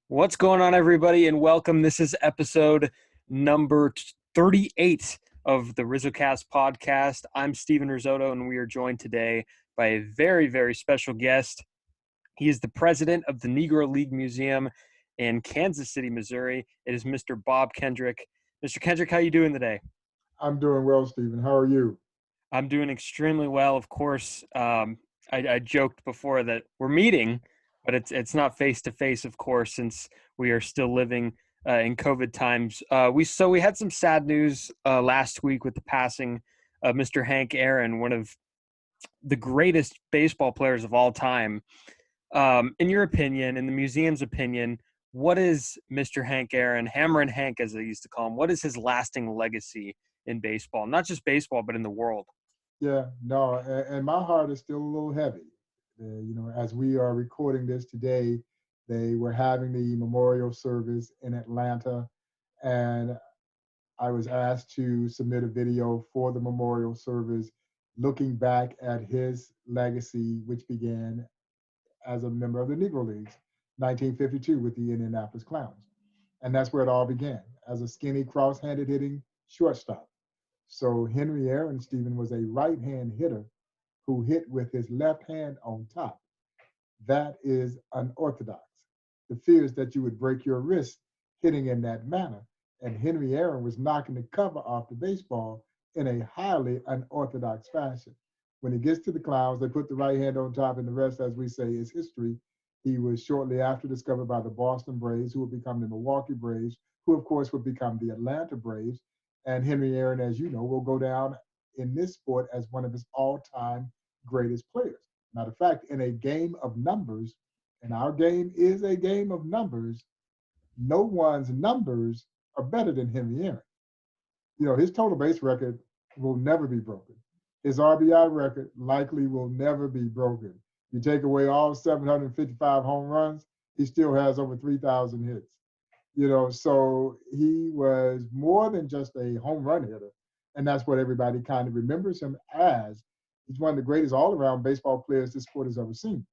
What's going on, everybody, and welcome. This is episode number 38 of the RizzoCast podcast. I'm Steven Rissotto, and we are joined today by a very, very special guest. He is the president of the Negro Leagues Museum in Kansas City, Missouri. It is Mr. Bob Kendrick. Mr. Kendrick, how are you doing today? I'm doing well, Stephen. How are you? I'm doing extremely well. Of course, I joked before that we're meeting, but it's not face to face, of course, since we are still living in COVID times. We had some sad news last week with the passing of Mr. Hank Aaron, one of the greatest baseball players of all time. In your opinion, in the museum's opinion, what is Mr. Hank Aaron, Hammerin' Hank as they used to call him? What is his lasting legacy in baseball? Not just baseball, but in the world. Yeah, no, and my heart is still a little heavy. As we are recording this today, they were having the memorial service in Atlanta, and I was asked to submit a video for the memorial service, looking back at his legacy, which began as a member of the Negro Leagues, 1952, with the Indianapolis Clowns. And that's where it all began, as a skinny, cross-handed hitting shortstop. So Henry Aaron, Stephen, was a right-hand hitter who hit with his left hand on top. That is unorthodox. The fear is that you would break your wrist hitting in that manner. And Henry Aaron was knocking the cover off the baseball in a highly unorthodox fashion. When he gets to the Clowns, they put the right hand on top, and the rest, as we say, is history. He was shortly after discovered by the Boston Braves, who would become the Milwaukee Braves, who, of course, would become the Atlanta Braves. And Henry Aaron, as you know, will go down in this sport as one of his all-time greatest players. Matter of fact, in a game of numbers, and our game is a game of numbers, no one's numbers are better than Henry Aaron. His total base record will never be broken. His RBI record likely will never be broken. You take away all 755 home runs, he still has over 3,000 hits. So he was more than just a home run hitter. And that's what everybody kind of remembers him as. He's one of the greatest all around baseball players this sport has ever seen.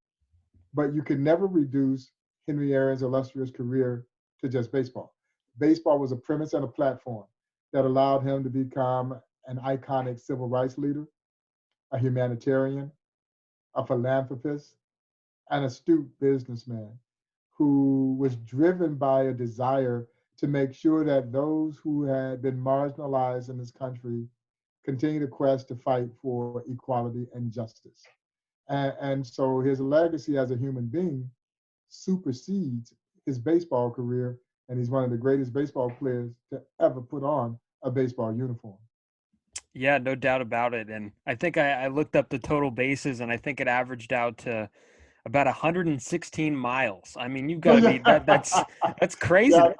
But you can never reduce Henry Aaron's illustrious career to just baseball. Baseball was a premise and a platform that allowed him to become an iconic civil rights leader, a humanitarian, a philanthropist, an astute businessman who was driven by a desire to make sure that those who had been marginalized in this country continue to quest to fight for equality and justice. And so his legacy as a human being supersedes his baseball career, and he's one of the greatest baseball players to ever put on a baseball uniform. Yeah, no doubt about it. And I think I looked up the total bases, and I think it averaged out to about 116 miles. I mean, you've got to be that's crazy. Yeah,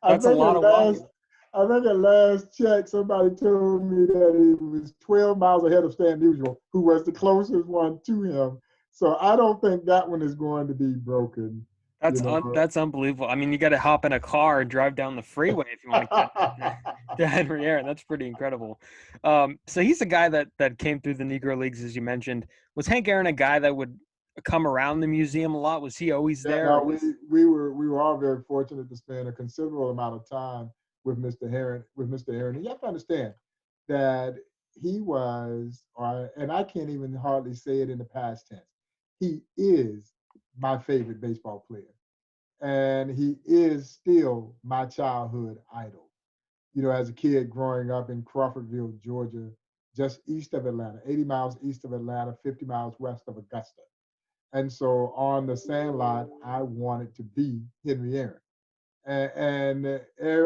I That's a think lot at of last, walking. I think at last check, somebody told me that he was 12 miles ahead of Stan Musial, who was the closest one to him. So I don't think that one is going to be broken. You know. That's unbelievable. I mean, you got to hop in a car and drive down the freeway if you want to catch up to Henry Aaron. That's pretty incredible. So he's a guy that came through the Negro Leagues, as you mentioned. Was Hank Aaron a guy that would come around the museum a lot? Was he always Yeah, there, no, or was we were all very fortunate to spend a considerable amount of time with Mr. Aaron. And you have to understand that he was, and I can't even hardly say it in the past tense. He is my favorite baseball player, and he is still my childhood idol. As a kid growing up in Crawfordville, Georgia, just east of Atlanta, 80 miles east of Atlanta, 50 miles west of Augusta. And so on the sandlot, I wanted to be Henry Aaron. And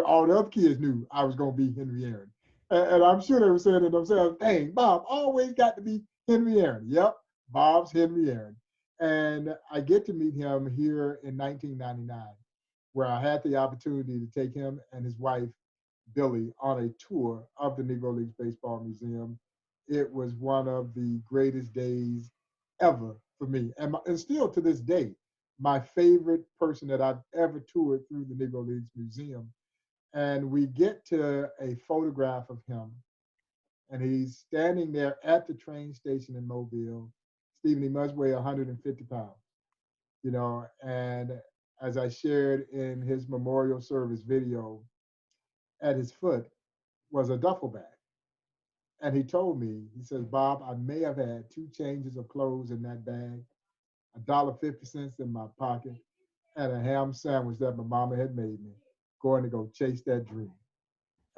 all the other kids knew I was going to be Henry Aaron. And I'm sure they were saying to themselves, dang, Bob always got to be Henry Aaron. Yep, Bob's Henry Aaron. And I get to meet him here in 1999, where I had the opportunity to take him and his wife, Billy, on a tour of the Negro Leagues Baseball Museum. It was one of the greatest days ever for me. And still to this day, my favorite person that I've ever toured through the Negro Leagues Museum. And we get to a photograph of him, and he's standing there at the train station in Mobile. Stephen, he must weigh 150 pounds, and as I shared in his memorial service video, at his foot was a duffel bag. And he told me, he says, Bob, I may have had 2 changes of clothes in that bag, $1.50 in my pocket, and a ham sandwich that my mama had made me, going to go chase that dream.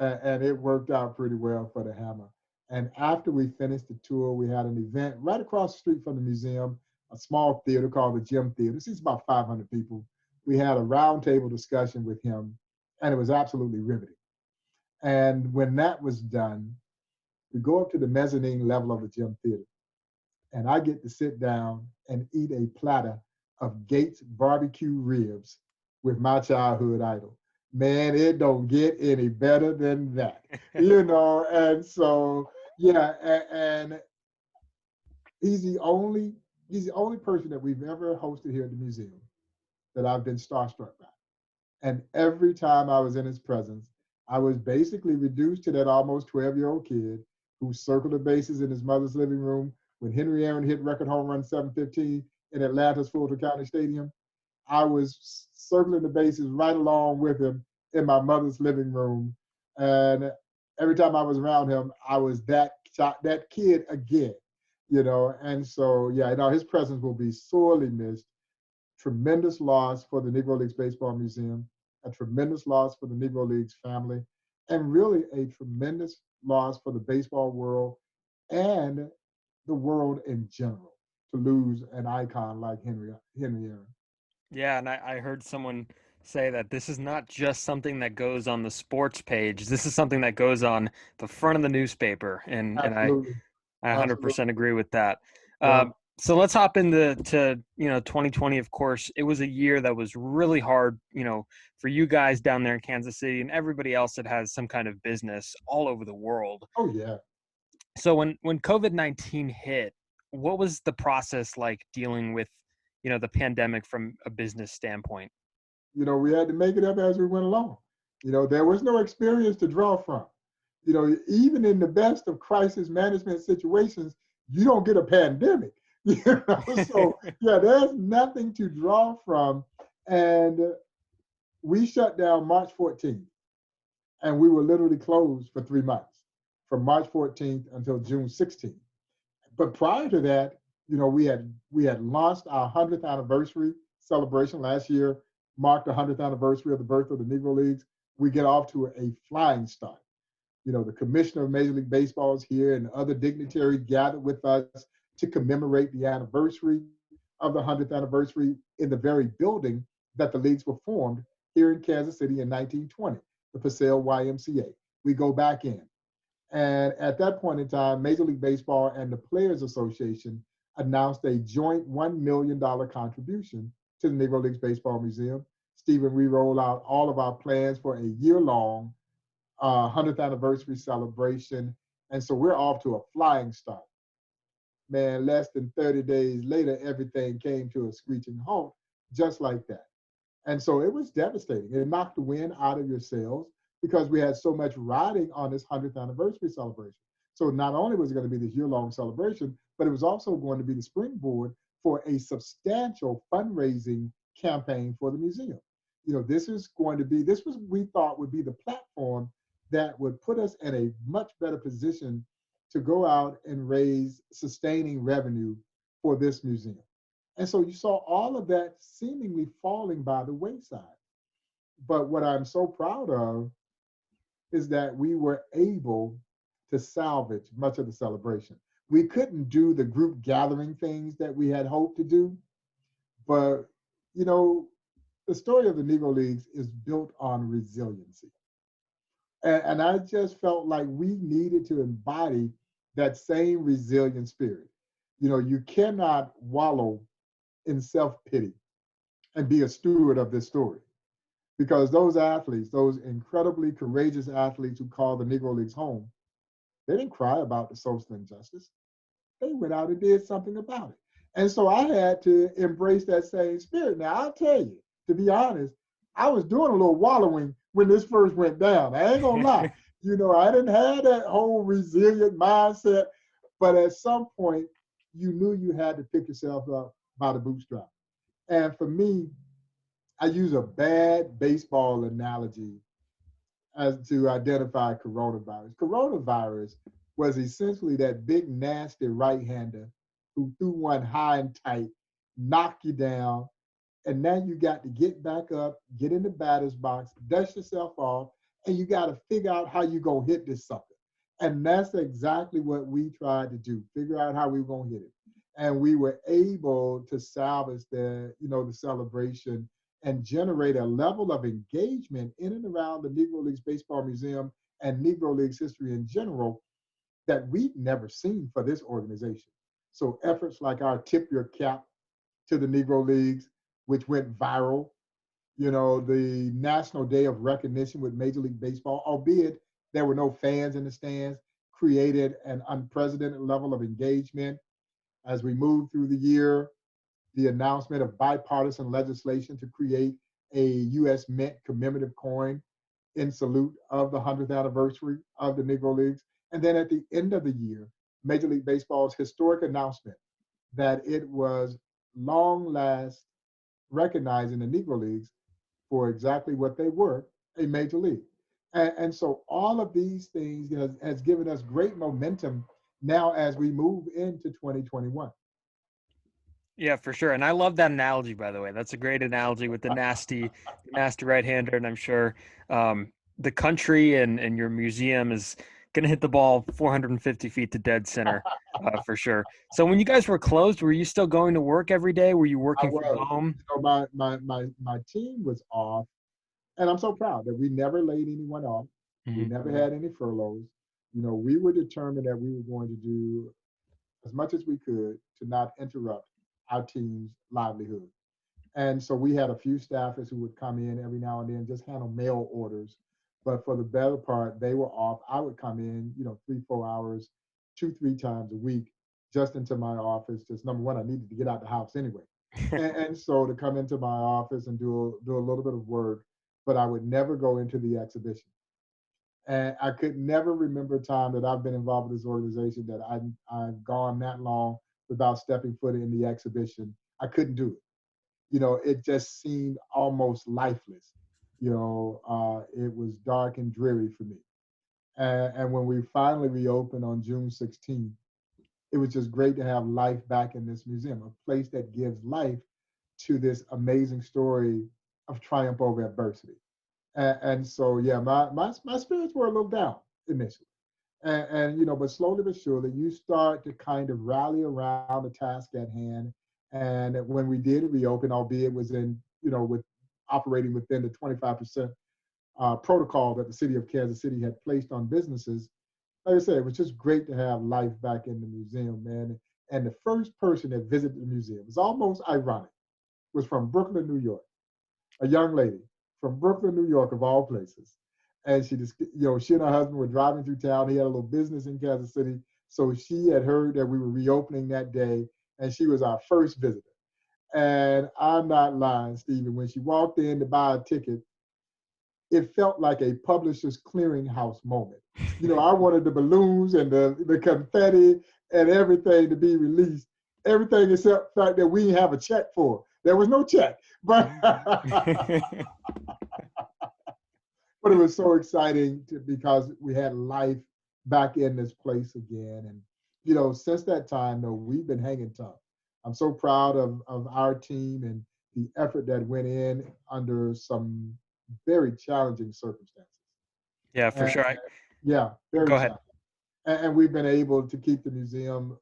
And it worked out pretty well for the Hammer. And after we finished the tour, we had an event right across the street from the museum, a small theater called the Gym Theater. It's about 500 people. We had a roundtable discussion with him, and it was absolutely riveting. And when that was done, we go up to the mezzanine level of the Gym Theater, and I get to sit down and eat a platter of Gates barbecue ribs with my childhood idol. Man, it don't get any better than that, And so, yeah, and he's the only he's the only person that we've ever hosted here at the museum that I've been starstruck by. And every time I was in his presence, I was basically reduced to that almost 12-year-old kid who circled the bases in his mother's living room when Henry Aaron hit record home run 715 in Atlanta's Fulton County Stadium. I was circling the bases right along with him in my mother's living room. And every time I was around him, I was that kid again. And so, yeah, his presence will be sorely missed. Tremendous loss for the Negro Leagues Baseball Museum, a tremendous loss for the Negro Leagues family, and really a tremendous loss for the baseball world and the world in general to lose an icon like Henry Aaron. Yeah, and I heard someone say that this is not just something that goes on the sports page. This is something that goes on the front of the newspaper, and Absolutely. I Absolutely. 100% agree with that. Yeah. So let's hop into 2020. Of course, it was a year that was really hard, for you guys down there in Kansas City and everybody else that has some kind of business all over the world. Oh, yeah. So when COVID-19 hit, what was the process like dealing with, the pandemic from a business standpoint? We had to make it up as we went along. There was no experience to draw from. Even in the best of crisis management situations, you don't get a pandemic. So yeah, there's nothing to draw from. And we shut down March 14th, and we were literally closed for 3 months, from March 14th until June 16th. But prior to that, we had launched our 100th anniversary celebration last year, marked the 100th anniversary of the birth of the Negro Leagues. We get off to a flying start. The commissioner of Major League Baseball is here, and other dignitaries gathered with us to commemorate the anniversary of the 100th anniversary in the very building that the leagues were formed here in Kansas City in 1920, the Purcell YMCA. We go back in. And at that point in time, Major League Baseball and the Players Association announced a joint $1 million contribution to the Negro Leagues Baseball Museum. Stephen, we roll out all of our plans for a year-long 100th anniversary celebration. And so we're off to a flying start. Man, less than 30 days later, everything came to a screeching halt, just like that. And so it was devastating. It knocked the wind out of your sails because we had so much riding on this 100th anniversary celebration. So not only was it going to be this year-long celebration, but it was also going to be the springboard for a substantial fundraising campaign for the museum. This was we thought would be the platform that would put us in a much better position to go out and raise sustaining revenue for this museum. And so you saw all of that seemingly falling by the wayside. But what I'm so proud of is that we were able to salvage much of the celebration. We couldn't do the group gathering things that we had hoped to do, but the story of the Negro Leagues is built on resiliency. And I just felt like we needed to embody that same resilient spirit. You cannot wallow in self-pity and be a steward of this story. Because those athletes, those incredibly courageous athletes who call the Negro Leagues home, they didn't cry about the social injustice. They went out and did something about it. And so I had to embrace that same spirit. Now, I'll tell you, to be honest, I was doing a little wallowing when this first went down. I ain't gonna lie. I didn't have that whole resilient mindset, but at some point, you knew you had to pick yourself up by the bootstrap. And for me, I use a bad baseball analogy as to identify coronavirus. Coronavirus was essentially that big, nasty right-hander who threw one high and tight, knocked you down, and now you got to get back up, get in the batter's box, dust yourself off, and you got to figure out how you're going to hit this sucker. And that's exactly what we tried to do, figure out how we were going to hit it. And we were able to salvage the celebration and generate a level of engagement in and around the Negro Leagues Baseball Museum and Negro Leagues history in general that we've never seen for this organization. So efforts like our Tip Your Cap to the Negro Leagues, which went viral, the National Day of Recognition with Major League Baseball, albeit there were no fans in the stands, created an unprecedented level of engagement. As we moved through the year, the announcement of bipartisan legislation to create a U.S. Mint commemorative coin in salute of the 100th anniversary of the Negro Leagues. And then at the end of the year, Major League Baseball's historic announcement that it was long last recognizing the Negro Leagues for exactly what they were, a major league. And so all of these things has given us great momentum now as we move into 2021. Yeah, for sure. And I love that analogy, by the way. That's a great analogy with the nasty right-hander. And I'm sure the country and your museum is going to hit the ball 450 feet to dead center for sure. So when you guys were closed, were you still going to work every day? Were you I working from was. home? So my team was off, and I'm so proud that we never laid anyone off. We Mhm. never had any furloughs. We were determined that we were going to do as much as we could to not interrupt our team's livelihood. And so we had a few staffers who would come in every now and then, just handle mail orders. But for the better part, they were off. I would come in, 3, 4 hours, 2, 3 times a week, just into my office. Just number one, I needed to get out the house anyway. And so to come into my office and do a little bit of work, but I would never go into the exhibition. And I could never remember a time that I've been involved with this organization that I've gone that long without stepping foot in the exhibition. I couldn't do it. It just seemed almost lifeless. It was dark and dreary for me. And when we finally reopened on June 16th, it was just great to have life back in this museum, a place that gives life to this amazing story of triumph over adversity. And so, yeah, my spirits were a little down initially. But slowly but surely, you start to kind of rally around the task at hand. And when we did reopen, albeit it was with operating within the 25% protocol that the city of Kansas City had placed on businesses, like I said, it was just great to have life back in the museum, man. And the first person that visited the museum, was almost ironic, was from Brooklyn, New York, a young lady from Brooklyn, New York, of all places. And she and her husband were driving through town. He had a little business in Kansas City. So she had heard that we were reopening that day, and she was our first visitor. And I'm not lying, Stephen, when she walked in to buy a ticket, it felt like a publisher's clearinghouse moment. I wanted the balloons and the confetti and everything to be released. Everything except the fact that we didn't have a check for. There was no check. But but it was so exciting because we had life back in this place again. And, since that time, though, we've been hanging tough. I'm so proud of our team and the effort that went in under some very challenging circumstances. Yeah, for And sure. yeah, very Go ahead. challenging. And we've been able to keep the museum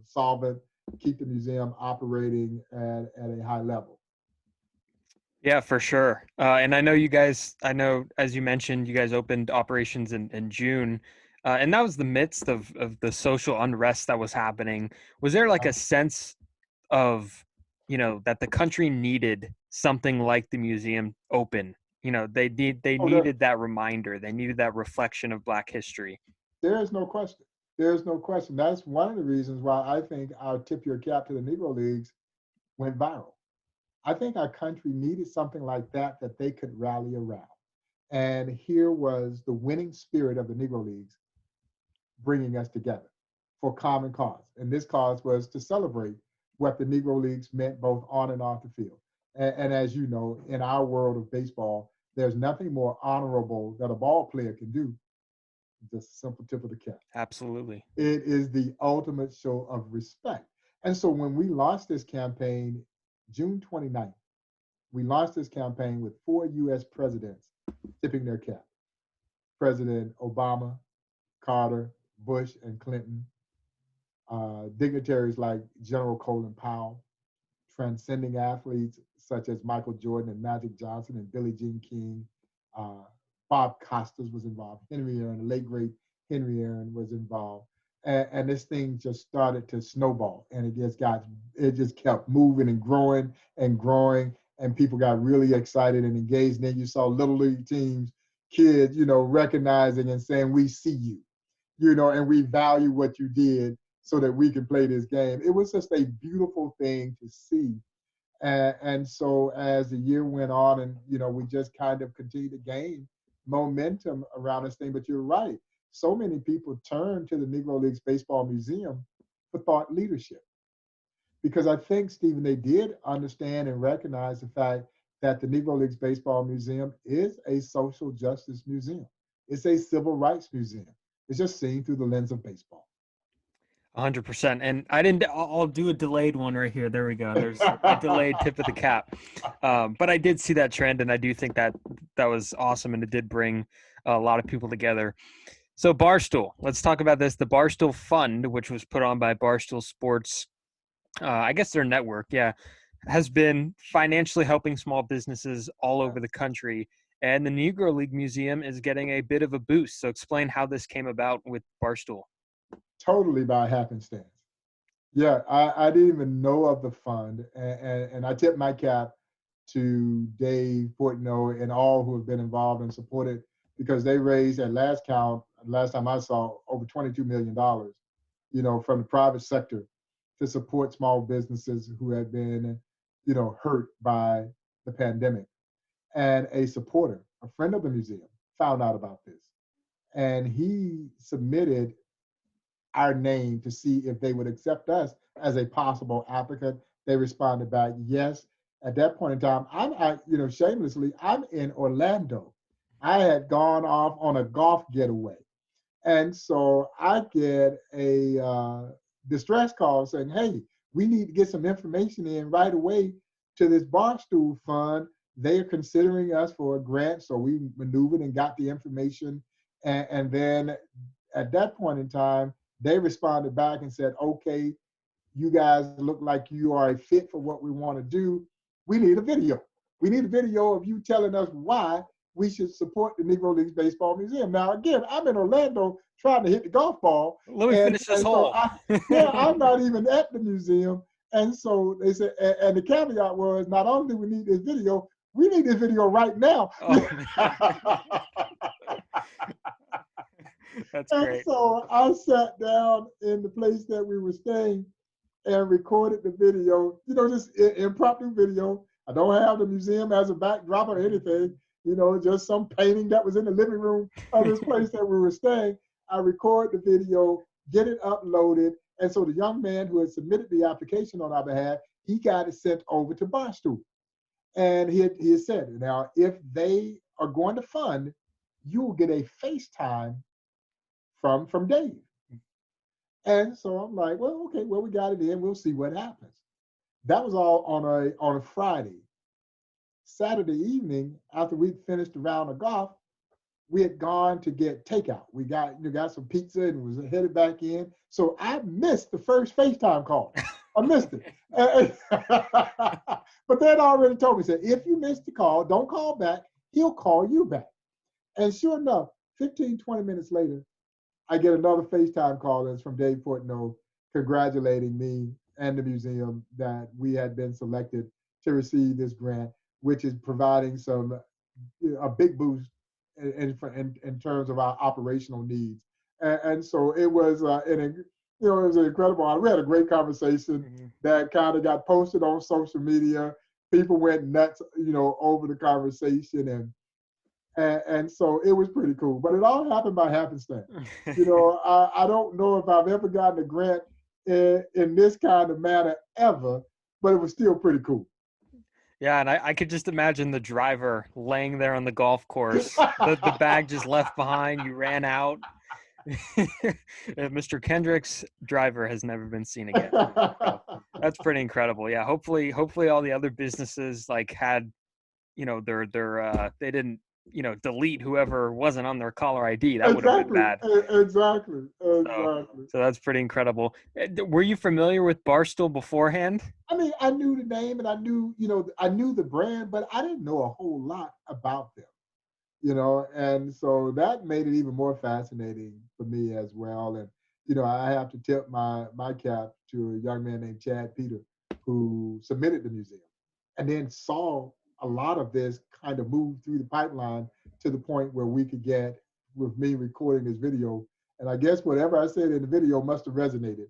solvent, keep the museum operating at a high level. Yeah, for sure. And I know, as you mentioned, you guys opened operations in June. And that was the midst of the social unrest that was happening. Was there like a sense of, that the country needed something like the museum open? They Oh, there, needed that reminder. They needed that reflection of Black history. there is no question. There's no question. That's one of the reasons why I think our Tip Your Cap to the Negro Leagues went viral. I think our country needed something like that they could rally around. And here was the winning spirit of the Negro Leagues bringing us together for common cause. And this cause was to celebrate what the Negro Leagues meant both on and off the field. And as you know, in our world of baseball, there's nothing more honorable that a ball player can do. Just a simple tip of the cap. Absolutely. It is the ultimate show of respect. And so when we launched this campaign, June 29th, we launched this campaign with 4 U.S. presidents tipping their cap. President Obama, Carter, Bush, and Clinton, dignitaries like General Colin Powell, transcending athletes such as Michael Jordan and Magic Johnson and Billie Jean King. Uh, Bob Costas was involved. Henry Aaron, the late great Henry Aaron, was involved. And this thing just started to snowball, and it just kept moving and growing and growing, and people got really excited and engaged. And then you saw little league teams, kids, recognizing and saying, "We see you," and we value what you did so that we can play this game. It was just a beautiful thing to see. And so as the year went on, and we just kind of continued to gain momentum around this thing. But you're right. So many people turn to the Negro Leagues Baseball Museum for thought leadership. Because I think, Stephen, they did understand and recognize the fact that the Negro Leagues Baseball Museum is a social justice museum. It's a civil rights museum. It's just seen through the lens of baseball. 100%. And I'll do a delayed one right here. There we go. There's a delayed tip of the cap. But I did see that trend, and I do think that was awesome, and it did bring a lot of people together. So Barstool, let's talk about this. The Barstool Fund, which was put on by Barstool Sports, I guess their network, has been financially helping small businesses all over the country. And the Negro League Museum is getting a bit of a boost. So explain how this came about with Barstool. Totally by happenstance. Yeah, I didn't even know of the fund. And I tip my cap to Dave Portnoy and all who have been involved and supported, because they raised, at last count, last time I saw, over $22 million, from the private sector to support small businesses who had been, hurt by the pandemic. And a supporter, a friend of the museum, found out about this. And he submitted our name to see if they would accept us as a possible applicant. They responded back, yes. At that point in time, shamelessly, I'm in Orlando. I had gone off on a golf getaway. And so I get a distress call saying, hey, we need to get some information in right away to this Barstool Fund. They are considering us for a grant. So we maneuvered and got the information. And then at that point in time, they responded back and said, okay, you guys look like you are a fit for what we want to do. We need a video. We need a video of you telling us why we should support the Negro Leagues Baseball Museum. Now, again, I'm in Orlando trying to hit the golf ball. Let me finish this hole. So I'm not even at the museum. And so they said, and the caveat was, not only do we need this video, we need this video right now. Oh, that's great. And so I sat down in the place that we were staying and recorded the video, just impromptu video. I don't have the museum as a backdrop or anything, just some painting that was in the living room of this place that we were staying. I record the video, get it uploaded. And so the young man who had submitted the application on our behalf, he got it sent over to Barstool. And he had said, now, if they are going to fund, you will get a FaceTime from Dave. And so I'm like, well, okay, well, we got it in. We'll see what happens. That was all on a Friday. Saturday evening, after we'd finished a round of golf, we had gone to get takeout. We got some pizza and was headed back in. So I missed the first FaceTime call. I missed it. But they'd already told me, said, if you missed the call, don't call back. He'll call you back. And sure enough, 15, 20 minutes later, I get another FaceTime call that's from Dave Portnoy congratulating me and the museum that we had been selected to receive this grant, which is providing a big boost in terms of our operational needs. And so it was it was an incredible honor. We had a great conversation that kind of got posted on social media. People went nuts, over the conversation, and so it was pretty cool. But it all happened by happenstance. I don't know if I've ever gotten a grant in this kind of manner ever, but it was still pretty cool. Yeah, and I could just imagine the driver laying there on the golf course, the bag just left behind, you ran out. Mr. Kendrick's driver has never been seen again. So that's pretty incredible. Yeah, hopefully all the other businesses like had, their they didn't, delete whoever wasn't on their caller ID. That would have been Exactly, bad. exactly, So exactly. so that's pretty incredible. Were you familiar with Barstool beforehand? I mean, I knew the name and I knew, I knew the brand, but I didn't know a whole lot about them, and so that made it even more fascinating for me as well. And, I have to tip my cap to a young man named Chad Peter who submitted the museum and then saw a lot of this kind of move through the pipeline to the point where we could get with me recording this video. And I guess whatever I said in the video must have resonated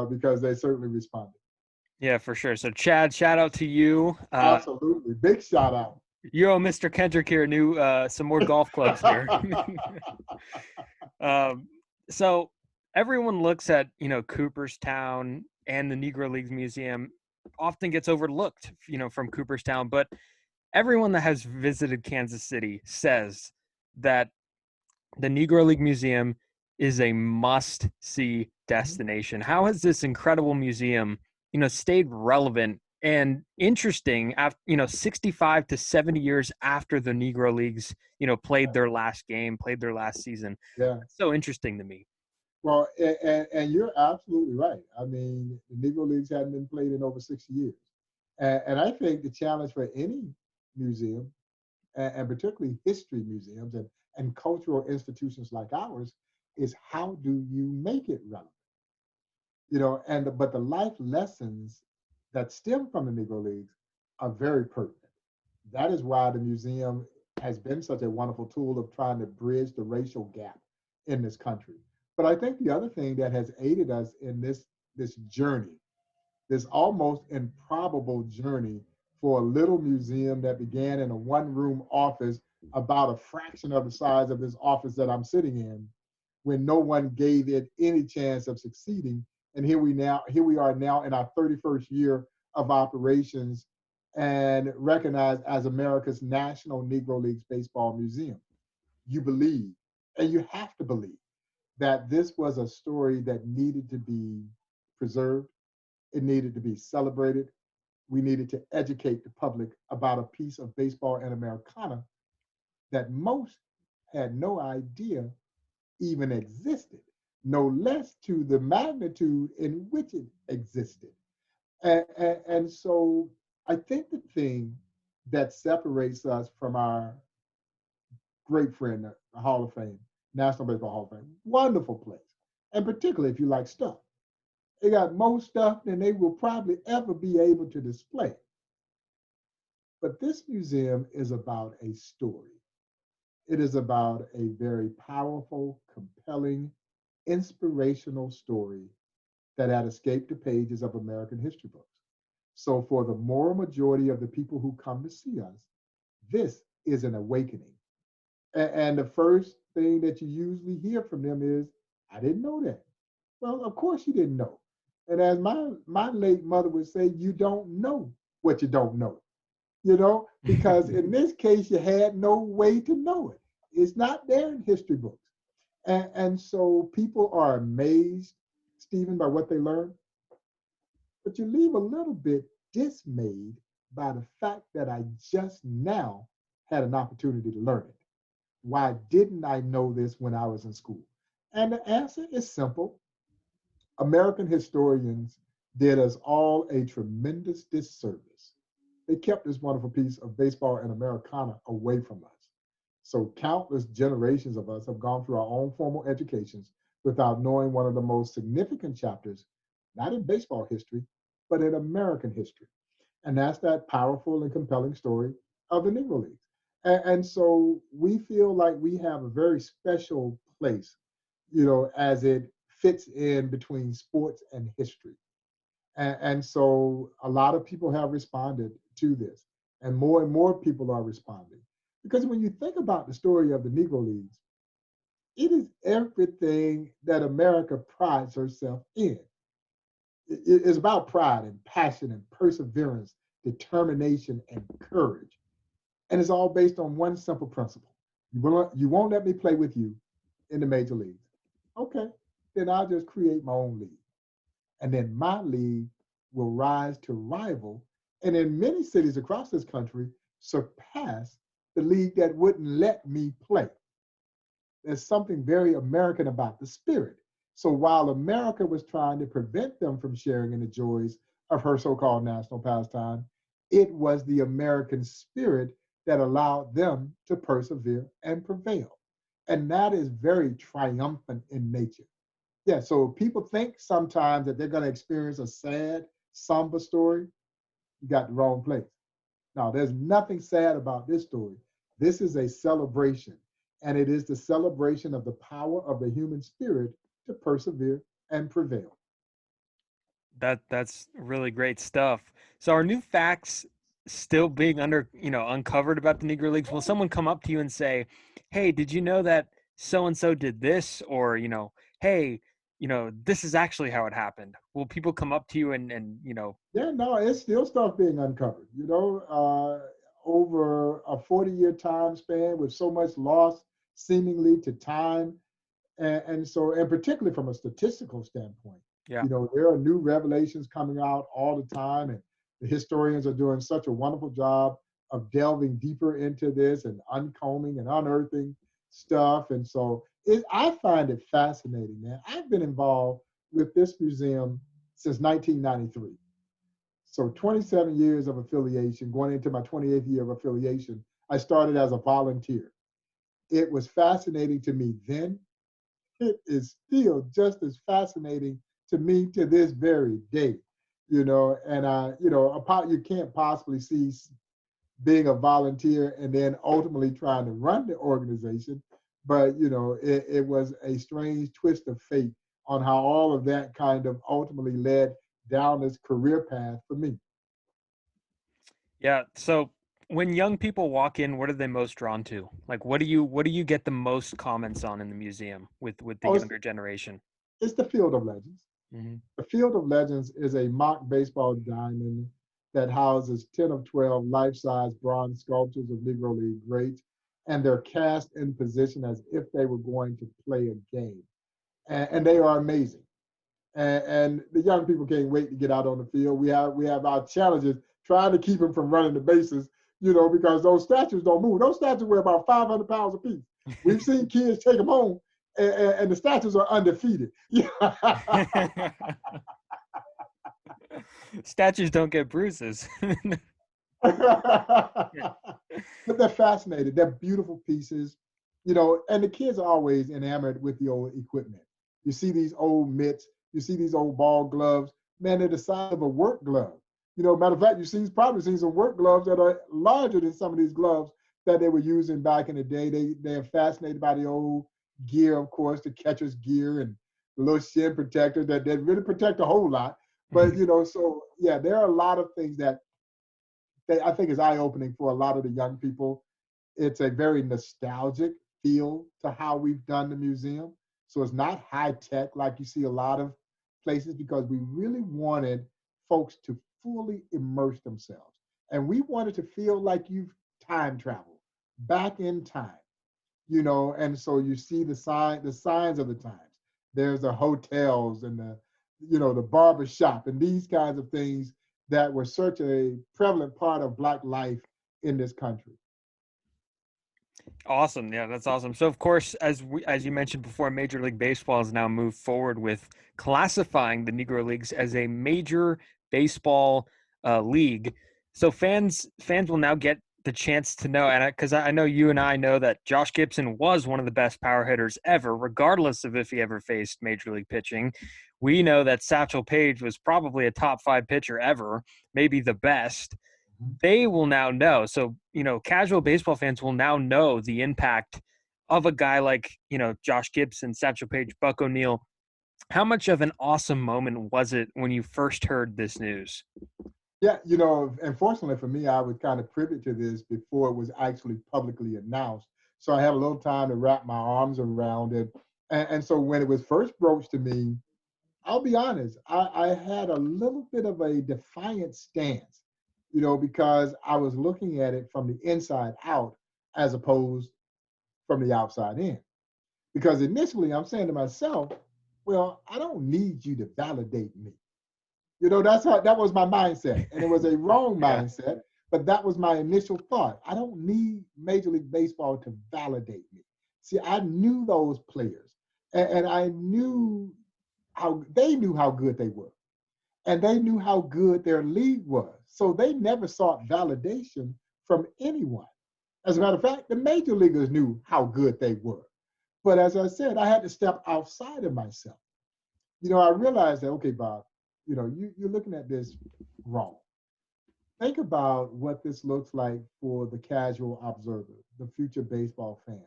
because they certainly responded. Yeah, for sure. So Chad, shout out to you. Absolutely. Big shout out. You owe Mr. Kendrick here new some more golf clubs here. um, so everyone looks at Cooperstown and the Negro Leagues Museum often gets overlooked, from Cooperstown, but everyone that has visited Kansas City says that the Negro League Museum is a must-see destination. How has this incredible museum, stayed relevant and interesting after, 65 to 70 years after the Negro Leagues, played their last game, played their last season? Yeah. It's so interesting to me. Well, and you're absolutely right. I mean, the Negro Leagues hadn't been played in over 60 years. And I think the challenge for any museum, and particularly history museums and cultural institutions like ours, is how do you make it relevant? But the life lessons that stem from the Negro Leagues are very pertinent. That is why the museum has been such a wonderful tool of trying to bridge the racial gap in this country. But I think the other thing that has aided us in this journey, this almost improbable journey for a little museum that began in a one-room office about a fraction of the size of this office that I'm sitting in, when no one gave it any chance of succeeding. And here we are now in our 31st year of operations and recognized as America's National Negro Leagues Baseball Museum. You believe, and you have to believe, that this was a story that needed to be preserved. It needed to be celebrated. We needed to educate the public about a piece of baseball and Americana that most had no idea even existed, no less to the magnitude in which it existed. And so I think the thing that separates us from our great friend, the Hall of Fame, National Baseball Hall of Fame, wonderful place. And particularly if you like stuff. They got more stuff than they will probably ever be able to display. But this museum is about a story. It is about a very powerful, compelling, inspirational story that had escaped the pages of American history books. So, for the moral majority of the people who come to see us, this is an awakening. And the first thing that you usually hear from them is, I didn't know that. Well, of course you didn't know. And as my late mother would say, you don't know what you don't know, because in this case, you had no way to know it. It's not there in history books. And so people are amazed, Stephen, by what they learn, but you leave a little bit dismayed by the fact that I just now had an opportunity to learn it. Why didn't I know this when I was in school? And the answer is simple. American historians did us all a tremendous disservice. They kept this wonderful piece of baseball and Americana away from us. So countless generations of us have gone through our own formal educations without knowing one of the most significant chapters, not in baseball history, but in American history. And that's that powerful and compelling story of the Negro Leagues. And so we feel like we have a very special place, as it fits in between sports and history. And so a lot of people have responded to this, and more people are responding. Because when you think about the story of the Negro Leagues, it is everything that America prides herself in. It's about pride and passion and perseverance determination, and courage. And it's all based on one simple principle. You won't let me play with you in the major leagues. Okay, then I'll just create my own league. And then my league will rise to rival, and in many cities across this country, surpass the league that wouldn't let me play. There's something very American about the spirit. So while America was trying to prevent them from sharing in the joys of her so-called national pastime, it was the American spirit that allowed them to persevere and prevail. And that is very triumphant in nature. Yeah, so people think sometimes that they're going to experience a sad, somber story. You got the wrong place. Now, there's nothing sad about this story. This is a celebration, and it is the celebration of the power of the human spirit to persevere and prevail. That's really great stuff. So are new facts still being uncovered about the Negro Leagues? Will someone come up to you and say, "Hey, did you know that so and so did this?" Or, "Hey, this is actually how it happened." Will people come up to you and. Yeah, no, it's still stuff being uncovered. Over a 40-year time span with so much loss seemingly to time, and so, and particularly from a statistical standpoint, Yeah. there are new revelations coming out all the time, and the historians are doing such a wonderful job of delving deeper into this and uncombing and unearthing stuff. And so, I find it fascinating, man. I've been involved with this museum since 1993. So 27 years of affiliation, going into my 28th year of affiliation. I started as a volunteer. It was fascinating to me then. It is still just as fascinating to me to this very day. And you can't possibly see being a volunteer and then ultimately trying to run the organization. But it was a strange twist of fate on how all of that kind of ultimately led down this career path for me. Yeah. So when young people walk in, what are they most drawn to? Like, what do you get the most comments on in the museum with the Oh, younger generation? it's the Field of Legends. Hmm. The Field of Legends is a mock baseball diamond that houses 10 of 12 life-size bronze sculptures of Negro League greats, and they're cast in position as if they were going to play a game. And they are amazing. And the young people can't wait to get out on the field. We have our challenges trying to keep them from running the bases, because those statues don't move. Those statues weigh about 500 pounds apiece. We've seen kids take them home, and the statues are undefeated. Statues don't get bruises. But they're fascinated. They're beautiful pieces, and the kids are always enamored with the old equipment. You see these old mitts, you see these old ball gloves. Man, they're the size of a work glove. Matter of fact, probably seen some work gloves that are larger than some of these gloves that they were using back in the day. They're fascinated by the old gear, of course, the catcher's gear and the little shin protectors that really protect a whole lot. But so yeah, there are a lot of things that I think is eye opening for a lot of the young people. It's a very nostalgic feel to how we've done the museum. So it's not high tech like you see a lot of places, because we really wanted folks to fully immerse themselves. And we wanted to feel like you've time traveled back in time, and so you see the signs of the times. There's the hotels and the barber shop and these kinds of things that were such a prevalent part of Black life in this country. Awesome. Yeah, that's awesome. So of course, as you mentioned before, Major League Baseball has now moved forward with classifying the Negro Leagues as a major baseball league. So fans will now get the chance to know, and because I know you and I know that Josh Gibson was one of the best power hitters ever, regardless of if he ever faced major league pitching. We know that Satchel Paige was probably a top 5 pitcher ever, maybe the best. They will now know. So, casual baseball fans will now know the impact of a guy like, Josh Gibson, Satchel Paige, Buck O'Neill. How much of an awesome moment was it when you first heard this news? Yeah, and fortunately for me, I was kind of privy to this before it was actually publicly announced. So I had a little time to wrap my arms around it. And so when it was first broached to me, I'll be honest, I had a little bit of a defiant stance because I was looking at it from the inside out as opposed from the outside in. Because initially I'm saying to myself, well, I don't need you to validate me. That was my mindset. And it was a wrong Yeah. mindset, but that was my initial thought. I don't need Major League Baseball to validate me. See, I knew those players, and I knew how they knew how good they were, and they knew how good their league was. So they never sought validation from anyone. As a matter of fact, the major leaguers knew how good they were. But as I said, I had to step outside of myself. I realized that, okay, Bob, you're looking at this wrong. Think about what this looks like for the casual observer, the future baseball fan.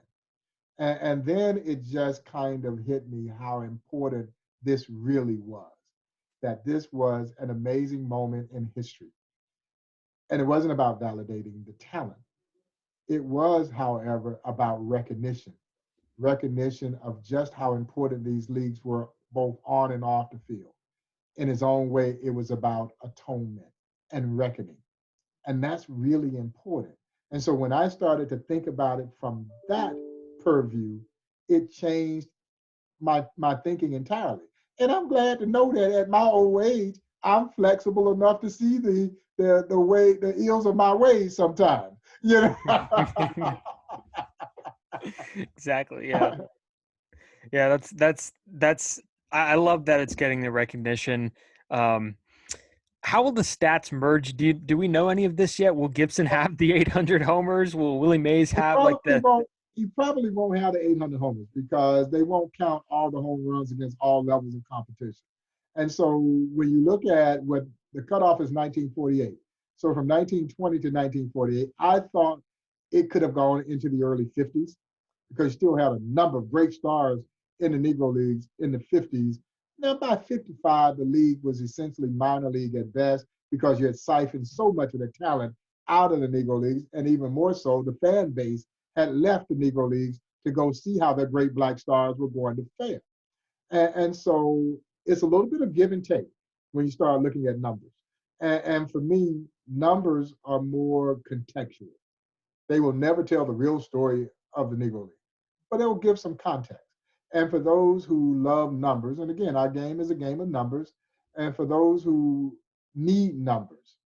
And then it just kind of hit me how important this really was, that this was an amazing moment in history. And it wasn't about validating the talent. It was, however, about recognition of just how important these leagues were both on and off the field. In its own way, it was about atonement and reckoning. And that's really important. And so when I started to think about it from that purview, it changed my thinking entirely. And I'm glad to know that at my old age, I'm flexible enough to see the ills of my ways sometimes. Exactly. Yeah. Yeah. That's. I love that it's getting the recognition. Um, how will the stats merge? Do we know any of this yet? Will Gibson have the 800 homers? Will Willie Mays He have like probably the? won't. He probably won't have the 800 homers because they won't count all the home runs against all levels of competition. And so when you look at what the cutoff is 1948. So from 1920 to 1948, I thought it could have gone into the early 50s because you still had a number of great stars in the Negro Leagues in the 50s. Now by 55, the league was essentially minor league at best because you had siphoned so much of the talent out of the Negro Leagues, and even more so, the fan base had left the Negro Leagues to go see how their great black stars were going to fare. And so it's a little bit of give and take when you start looking at numbers. And for me, numbers are more contextual. They will never tell the real story of the Negro League, but they will give some context. And for those who love numbers, and again, our game is a game of numbers, and for those who need numbers,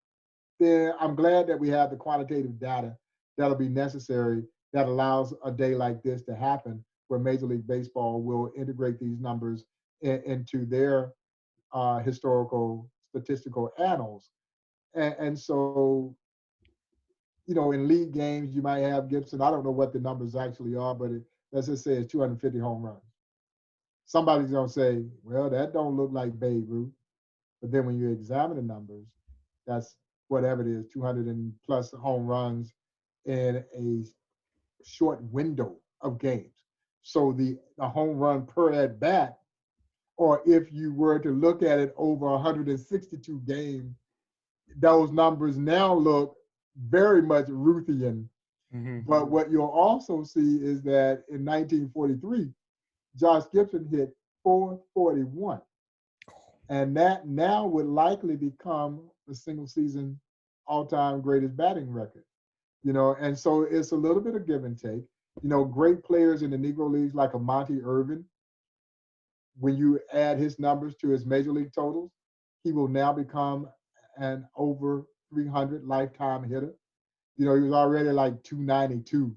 then I'm glad that we have the quantitative data that'll be necessary that allows a day like this to happen, where Major League Baseball will integrate these numbers into their historical statistical annals. And so, in league games, you might have Gibson. I don't know what the numbers actually are, but let's just say it's 250 home runs. Somebody's going to say, well, that don't look like Babe Ruth. But then when you examine the numbers, that's whatever it is, 200 and plus home runs in a short window of games. So the home run per at bat, or if you were to look at it over 162 games, those numbers now look very much Ruthian. Mm-hmm. But what you'll also see is that in 1943, Josh Gibson hit 441. And that now would likely become the single season all-time greatest batting record. And so it's a little bit of give and take. Great players in the Negro Leagues like a Monty Irvin, when you add his numbers to his major league totals, he will now become an over 300 lifetime hitter. He was already like 292,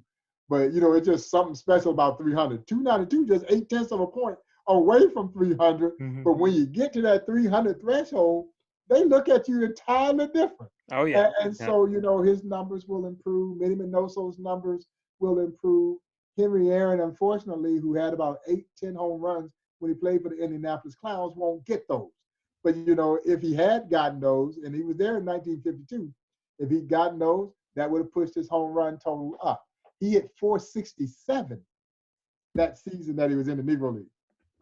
but it's just something special about 300. 292, just 8/10 of a point away from 300. Mm-hmm. But when you get to that 300 threshold, they look at you entirely different. Oh yeah. And so, his numbers will improve. Minnie Minoso's numbers will improve. Henry Aaron, unfortunately, who had about 8-10 home runs when he played for the Indianapolis Clowns, won't get those. But, if he had gotten those, and he was there in 1952, if he'd gotten those, that would have pushed his home run total up. He hit 467 that season that he was in the Negro League.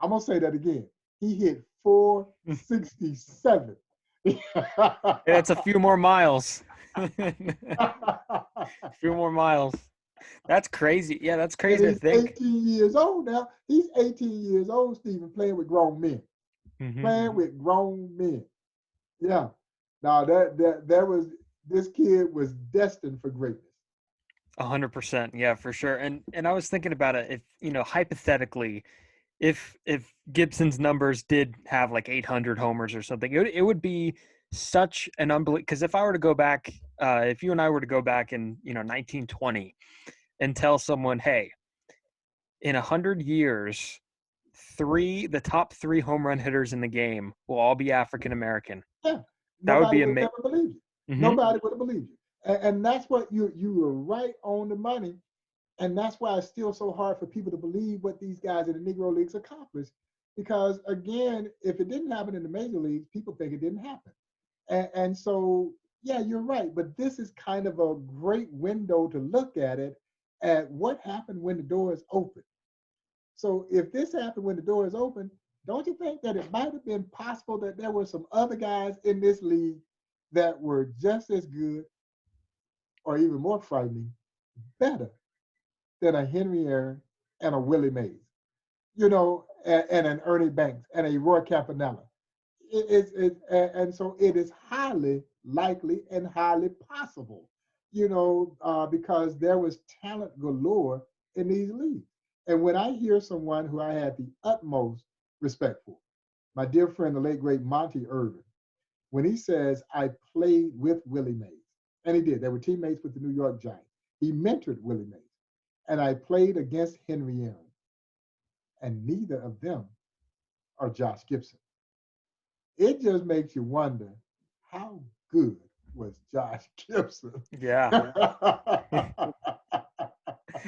I'm going to say that again. He hit 467. Yeah, that's a few more miles. A few more miles. That's crazy. Yeah, that's crazy and to think. 18 years old now. He's 18 years old, Stephen, playing with grown men. Mm-hmm. Playing with grown men. Yeah. Now that was this kid was destined for greatness. 100%. Yeah, for sure. And I was thinking about it. If, hypothetically, if Gibson's numbers did have like 800 homers or something, it would be such an unbelievable. Because if I were to go back, if you and I were to go back in 1920 and tell someone, hey, in 100 years, the top three home run hitters in the game will all be African American. Yeah, That would nobody be would have amazing. ever believed you. Mm-hmm. Nobody would have believed you. And that's what you were right on the money. And that's why it's still so hard for people to believe what these guys in the Negro Leagues accomplished. Because again, if it didn't happen in the major leagues, people think it didn't happen. And so, yeah, you're right. But this is kind of a great window to look at it, at what happened when the door is open. So if this happened when the door is open, don't you think that it might have been possible that there were some other guys in this league that were just as good or even more frightening, better than a Henry Aaron and a Willie Mays, and an Ernie Banks and a Roy Campanella? And so it is highly likely and highly possible, because there was talent galore in these leagues. And when I hear someone who I had the utmost respect for, my dear friend, the late great Monty Irvin, when he says, I played with Willie Mays, and he did, they were teammates with the New York Giants. He mentored Willie Mays, and I played against Henry Aaron, and neither of them are Josh Gibson. It just makes you wonder, how good was Josh Gibson? Yeah.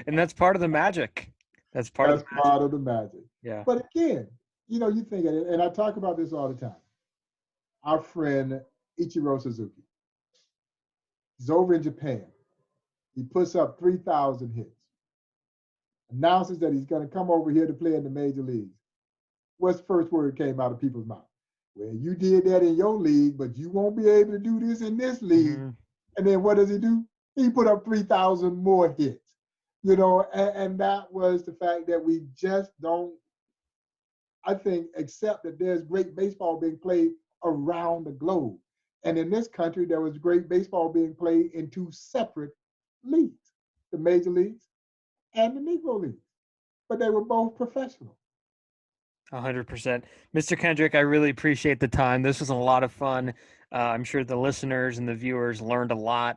And that's part of the magic. That's part of the magic. Yeah. But again, you think of it, and I talk about this all the time. Our friend Ichiro Suzuki, he's over in Japan. He puts up 3,000 hits, announces that he's going to come over here to play in the major leagues. What's the first word that came out of people's mouth? Well, you did that in your league, but you won't be able to do this in this league. Mm-hmm. And then what does he do? He put up 3,000 more hits, and that was the fact that we just don't, I think, accept that there's great baseball being played around the globe. And in this country, there was great baseball being played in two separate leagues, the major leagues and the Negro Leagues, but they were both professional. 100%. Mr. Kendrick, I really appreciate the time. This was a lot of fun. I'm sure the listeners and the viewers learned a lot.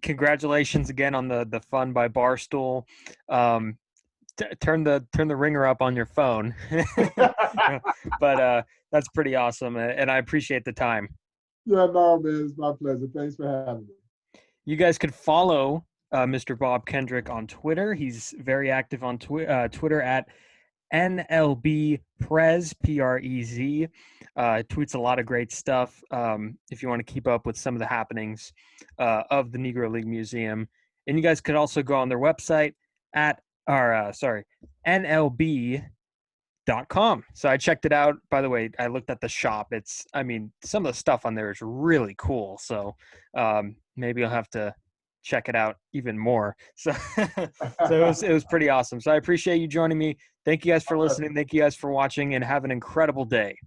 Congratulations again on the fun by Barstool. Turn the ringer up on your phone. But that's pretty awesome, and I appreciate the time. Yeah, no, man, it's my pleasure. Thanks for having me. You guys could follow Mr. Bob Kendrick on Twitter. He's very active on Twitter at NLB Prez, Prez. Tweets a lot of great stuff if you want to keep up with some of the happenings of the Negro League Museum. And you guys could also go on their website at NLB.com. So I checked it out. By the way, I looked at the shop. Some of the stuff on there is really cool. So maybe I'll have to check it out even more. So it was pretty awesome. So I appreciate you joining me. Thank you guys for listening. Thank you guys for watching, and have an incredible day.